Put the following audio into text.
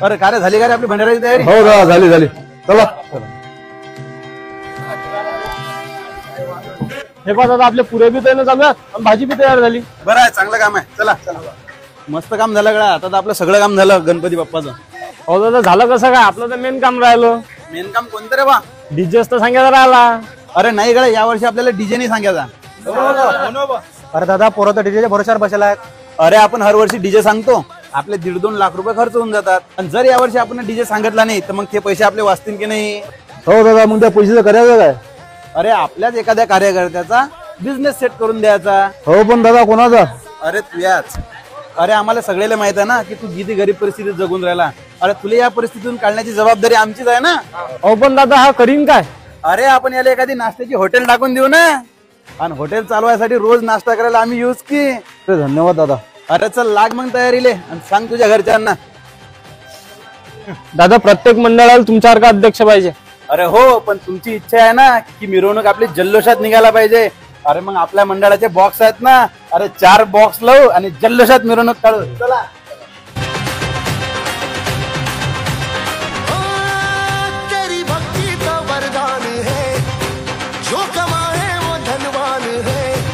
अरे कार्य झाली का रे आपली भंडाऱ्याची तयारी? हो दादा झाली झाली. चला हे पहा दादा आपले पुरे बी तयार चालू आहेत आणि भाजी बी तयार झाली. बरं आहे, चांगलं काम आहे. चला चला, मस्त काम झालं गड्या. आता तर आपलं सगळं काम झालं गणपती बाप्पाचं. हो दादा झालं कसं काय, आपलं तर मेन काम राहिलं. मेन काम कोणतं रे बा? डीजेच तर सांगायला राहिला. अरे नाही गड्या, या वर्षी आपल्याला डीजे नाही सांगायचा. अरे दादा पोरं तर डीजेच्या भरोशावर बसला आहेत. अरे आपण हर वर्षी डीजे सांगतो, आपले 1.5-2 लाख रुपये खर्च होऊन जातात. आणि जर या वर्षी आपण डीजे सांगितला नाही तर मग ते पैसे आपले वाचतील की नाही? हो दादा मग त्या पैशाचं करायचं काय? अरे आपल्याच एखाद्या कार्यकर्त्याचा बिझनेस सेट करून द्यायचा. हो पण दादा कोणाचा? अरे तुझ्याच. अरे आम्हाला सगळ्याला माहित आहे ना की तू किती गरीब परिस्थितीत जगून राहिला. अरे तुला या परिस्थितीतून काढण्याची जबाबदारी आमचीच आहे ना. हो पण दादा हा करीन काय? अरे आपण याला एखादी नाश्त्याची हॉटेल टाकून देऊ ना, आणि हॉटेल चालवायसाठी रोज नाश्ता करायला आम्ही यूज की. अरे धन्यवाद दादा. अरे चल लाग मग तयारीले आणि सांग तुझ्या घरच्यांना. दादा प्रत्येक मंडळाला तुमच्यासारखा अध्यक्ष पाहिजे. अरे हो, पण तुमची इच्छा आहे ना की मिरवणूक आपली जल्लोषात निघायला पाहिजे. अरे मग आपल्या मंडळाचे बॉक्स आहेत ना, अरे 4 बॉक्स लावू आणि जल्लोषात मिरवणूक काढू. चला.